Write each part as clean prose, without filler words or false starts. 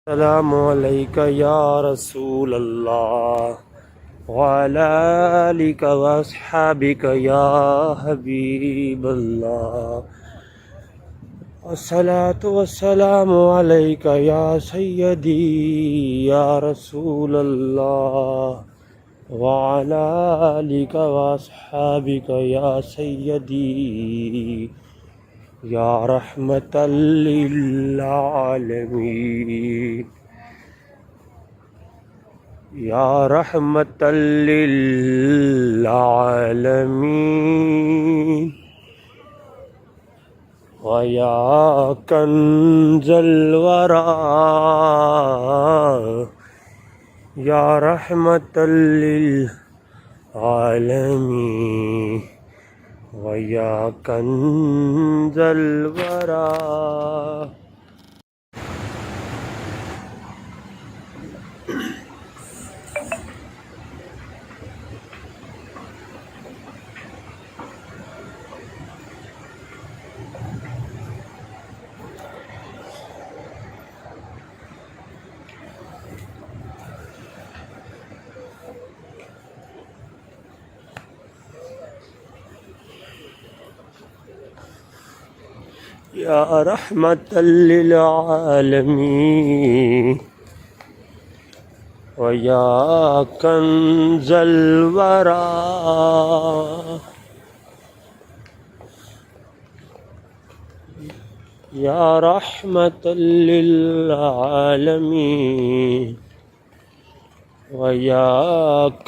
अस्सलामु अलैका या रसूल अल्लाह व अला आलिका व अस्हाबिका या हबीब अल्लाह अस्सलातु वस्सलामु अलैका या सय्यदी या रसूल अल्लाह व अला आलिका व अस्हाबिका या सय्यदी या रहमतल लिल आलमीन या रहमतल लिल आलमीन व या कंज़ल वरा या रहमतल लिल आलमीन व या कंज़ल वरा। या रहमतल लिल आलमीन व या कंज़ल वरा या रहमतल लिल आलमीन व या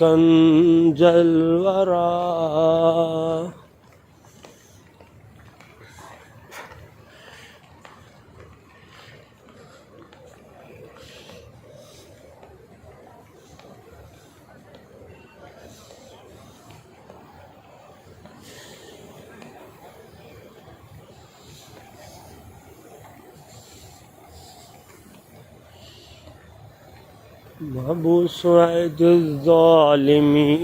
कंज़ल वरा। मबूस ज़ालिमीन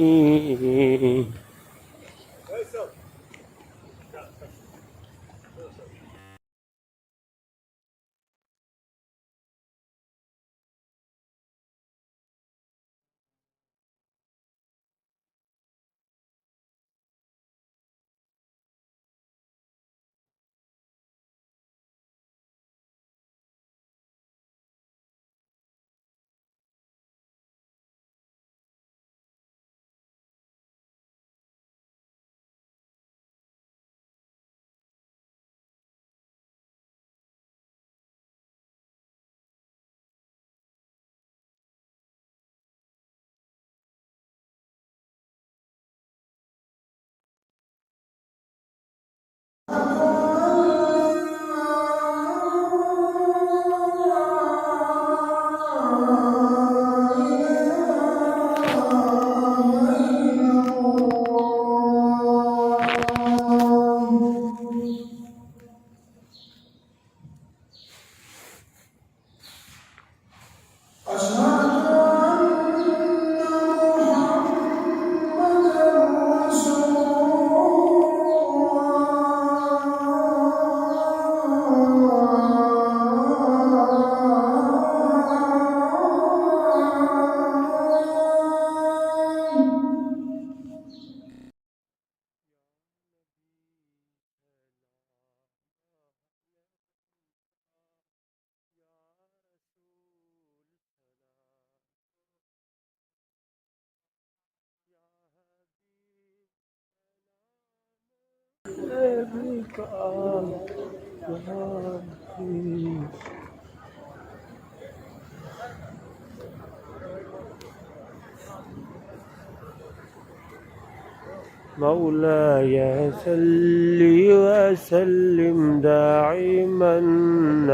मौलाय सल्लि वसल्लिम दाइमन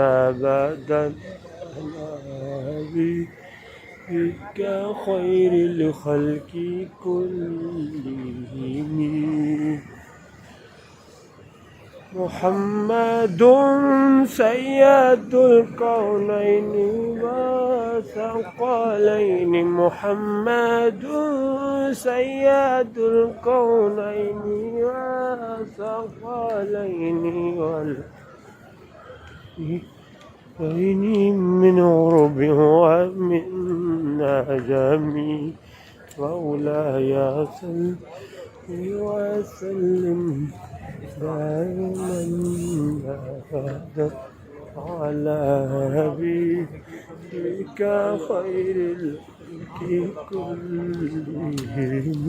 अबदन अला हबीबिका खैरिल खल्क़ि कुल्लिहिम मुहम्मदुन सय्यदुल कौनैनि व सकलैनि मुहम्मदुन सय्यदुल कौनैनि व सकलैनि بيني من غرب ومن عجم مولاي صل وسلم دائما أبدا على حبيبك خير الخلق كلهم.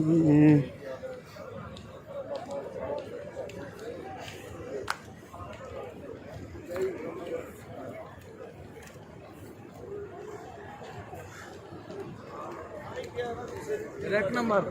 এক নম্বর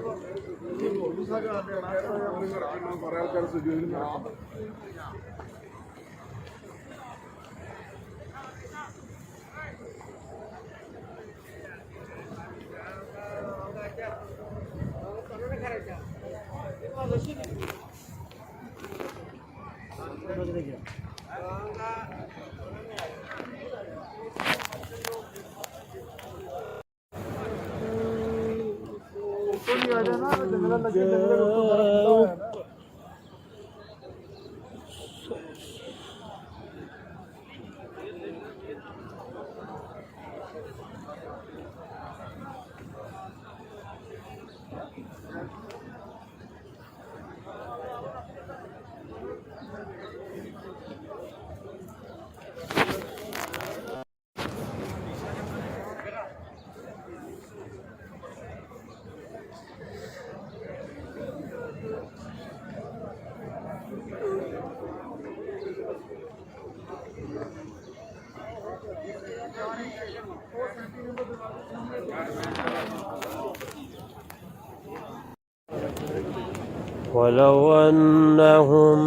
ولو أنهم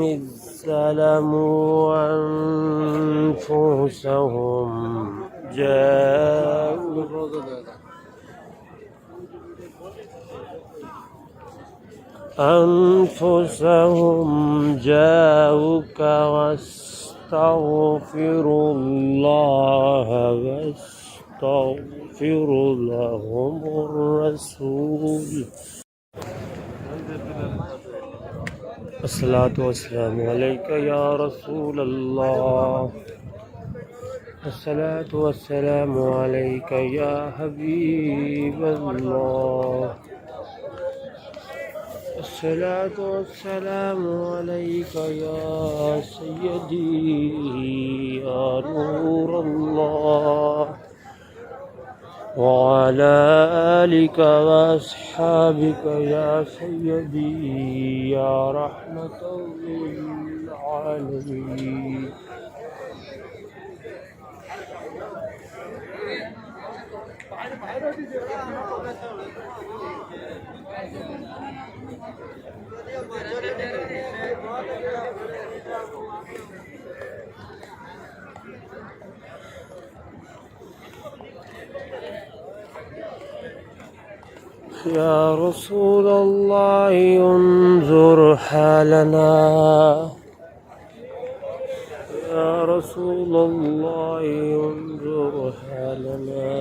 إذ ظلموا أنفسهم جاءوك واستغفروا الله واستغفر لهم الرسول الصلاة والسلام عليك يا رسول الله. الصلاة والسلام عليك يا حبيب الله. الصلاة والسلام عليك يا سيدي يا نور الله، وعلى آلك وأصحابك يا سيدي يا رحمة للعالمين. يا رسول الله انظر حالنا، يا رسول الله انظر حالنا،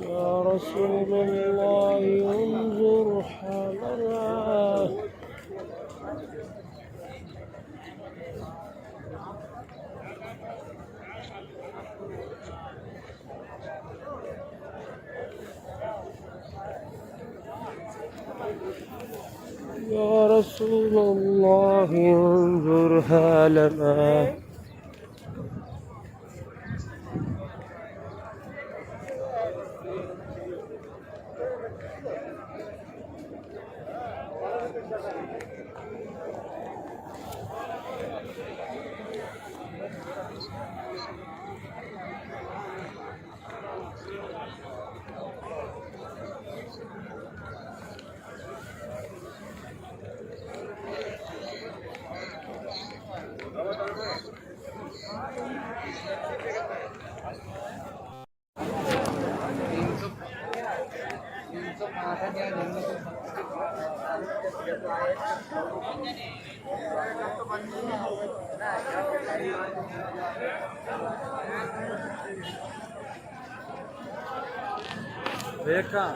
يا رسول الله انظر حالنا. يا رسول الله انظر حالنا. देखा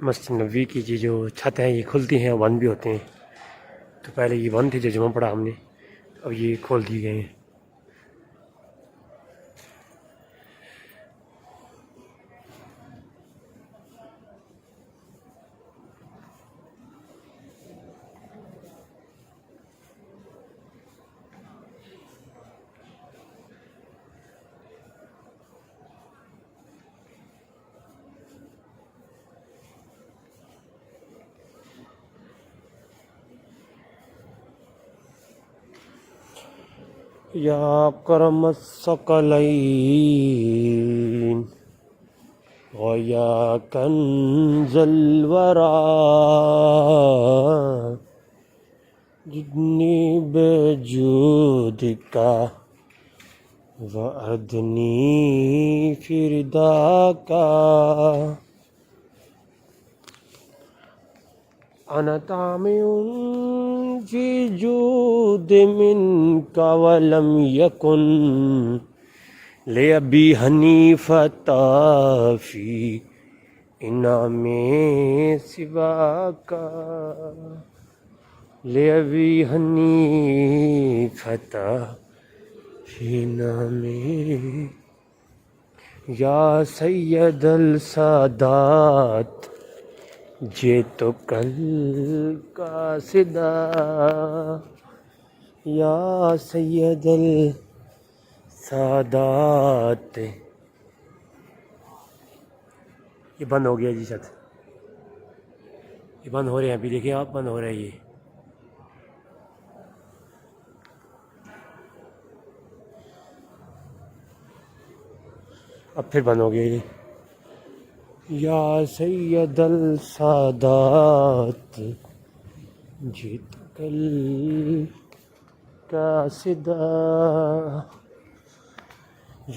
मस्जिद नबी की जो छत है ये खुलती हैं, बंद भी होते हैं। तो पहले ये बंद थे, जो जुमा पढ़ा हमने, अब ये खोल दिए गए हैं। या करम सकलैन वया कंजल वरा जितनी बेजूद का वअदनी फिरदा का अनतामिउन फी जूद मिनका वलम यकुन ले अबी हनीफता फी इनामे सिवा का ले अबी हनीफता फी इनामे या सैयदल सादात जे तो कल का सिदा या सैयदल सादात। ये बंद हो गया जी छत, ये बंद हो रहे हैं अभी, देखिए आप, बंद हो रहे हैं ये। अब फिर बंद हो गया ये। या सैयदल सादात जीत कल का सिदा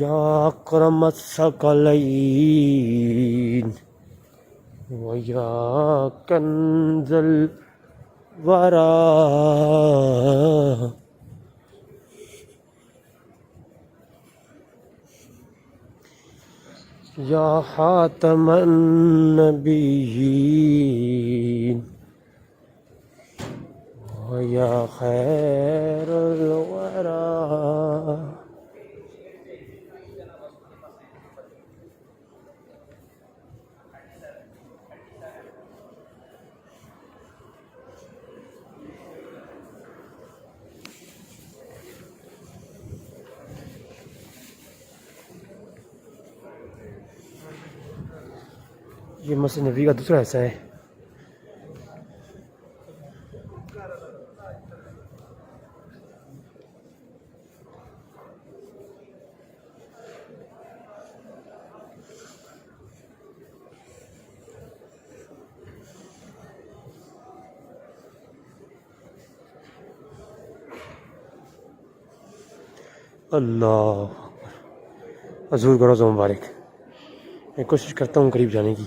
या अकरम सकलैन व या कंजल वरा या खातमन नबिय्यीन व या खैरुल वरा। ये मस्जिद नबी का दूसरा हिस्सा है। अल्लाह हजूर को रोज़ा मुबारक। मैं कोशिश करता हूँ करीब जाने की,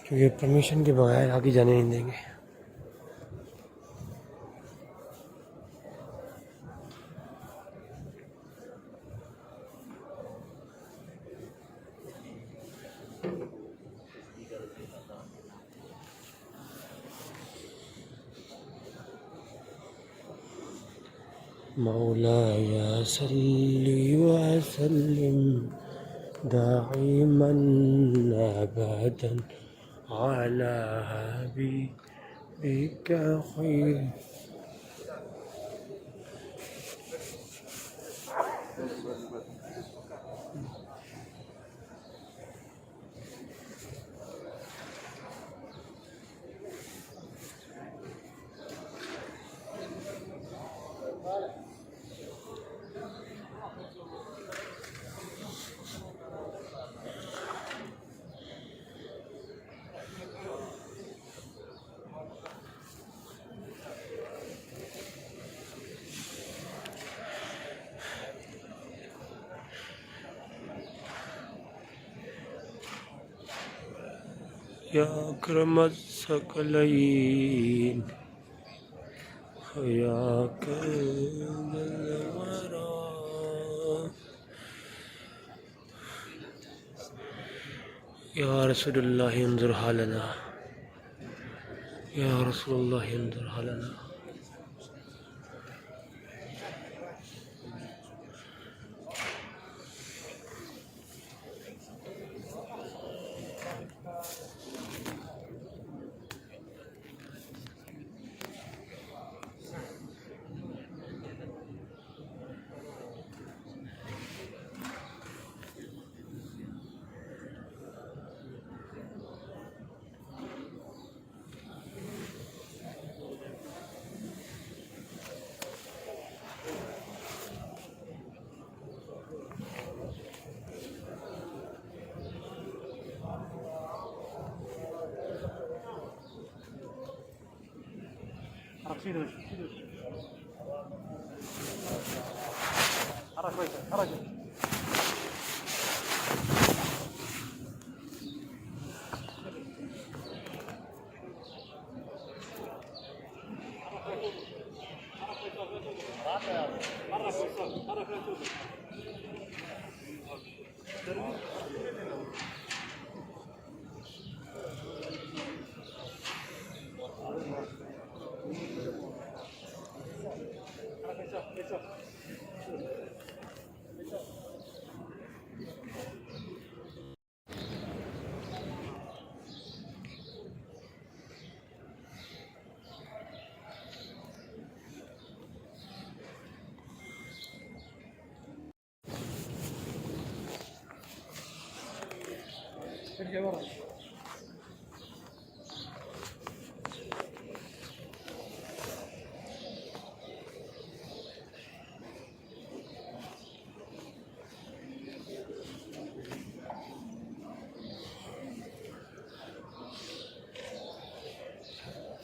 क्योंकि परमिशन के बगैर आगे जाने नहीं देंगे। मौलाया सल्ली व सल्लिम दाइमन अबदन अला हबीबिका खैर। या अकरम सकलैन या कल्बल वरा या रसूलुल्लाह इंजुर हालना या रसूलुल्लाह इंजुर हालना।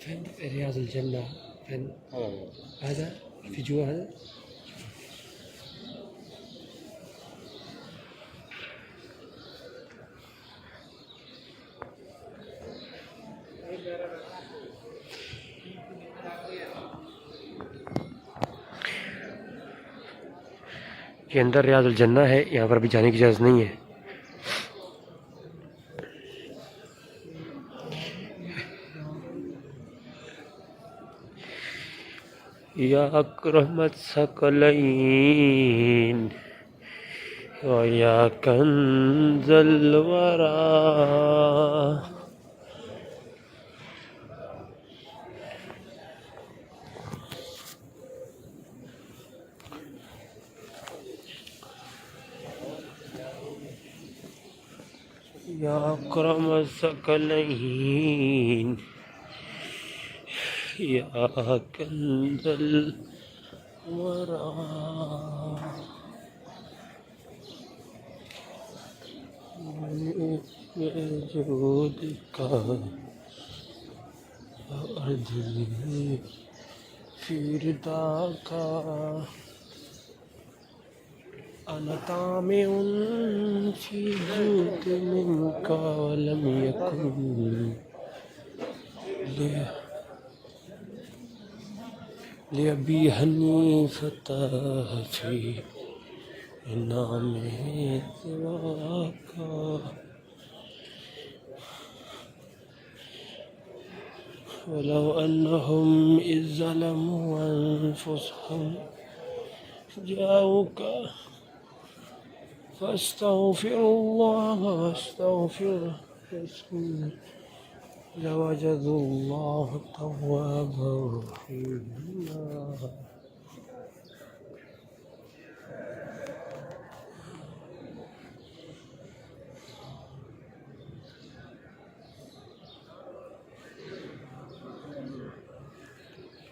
فين رياض الجنة؟ فين هذا في جوا هذا؟ ये अंदर रियाजुल जन्ना है, यहाँ पर भी जाने की इजाज़त नहीं है। या अकरमत सकलैन या कंजल वरा या अकरमत सकलैन या कंजल वरा। जुद का अर्ज़ في رضاك أنا طامع في جود منك ولم يكن لأبي حنيفة في نعم سواك ولو أنهم إذ ظلموا أنفسهم جاءوك فاستغفروا الله واستغفر رسوله لوجدوا الله توابا رحيما.